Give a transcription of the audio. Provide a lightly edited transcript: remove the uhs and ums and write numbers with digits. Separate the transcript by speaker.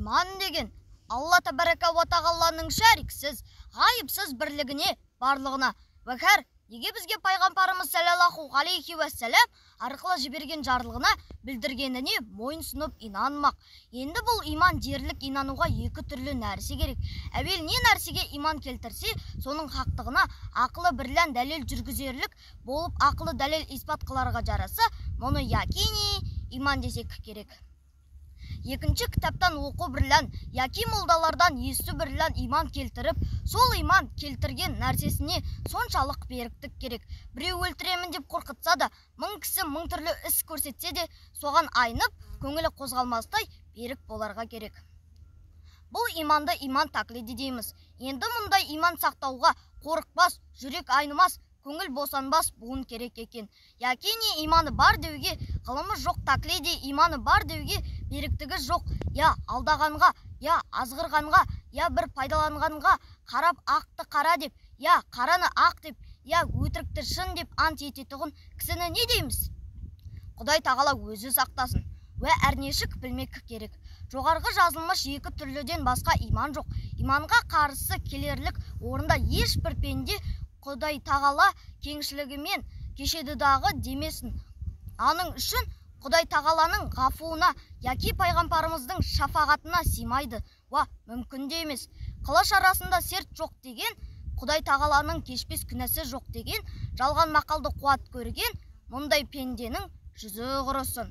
Speaker 1: иман деген Алла тәбәрәка ва тағаланың шәриксіз, ғайыпсыз бірлігіне, барлығына. Вәкәр, неге бізге пайғамбарымыз саллаллаху алейхи уәссәләм арқылы жіберген жарлығына білдіргеніне мойынсұнып инанмақ. Енді бұл иман дерлік инануға екі түрлі нәрсе керек. Әуел не нәрсеге иман келтірсе, соның хақтығына ақылы бірлән дәлел жүргізерлік болып, ақылы дәлел испат қыларға жараса, мұны якини иман десек керек. Екінші кітаптан оқу бірлән, яки молдалардан есту бірлән иман келтіріп, сол иман келтірген нәрсесіне соншалық беріктік керек. Біреу өлтіремін деп қорқытса да, мың кісі мың түрлі іс көрсетсе де, соған айнып, көңілі қозғалмастай берік боларға керек. Бұл иманды иман тақлиди дейміз. Енді мұндай иман сақтауға қорықпас, жүрек айнымас, көңіл босанбас буын керек екен. Якини иманы бар деуге, ғылымы жоқ, тақлиди иманы бар деуге беріктігі жоқ. Я алдағанға, я азғырғанға, я бір пайдаланғанға қарап ақты қара деп, я қараны ақ деп, я өтірікті шын деп ант ететұғын кісіні не дейміз? Құдай тағала өзі сақтасын. Вә әрнешік білмек керек. Жоғарғы жазылмыш екі түрліден басқа иман жоқ. Иманға қарсы келерлік орында ешбір пенде Құдай тағала кеңшілігімен кешедідағы демесін. Аның үшін Құдай тағаланың ғафуына, яки пайғамбарымыздың шафағатына симайды. Ва, мүмкін де емес. Қылыш арасында серт жоқ деген, Құдай тағаланың кешпес күнәсі жоқ деген, жалған мақалды қуат көрген, мұндай пенденің жүзі құрысын.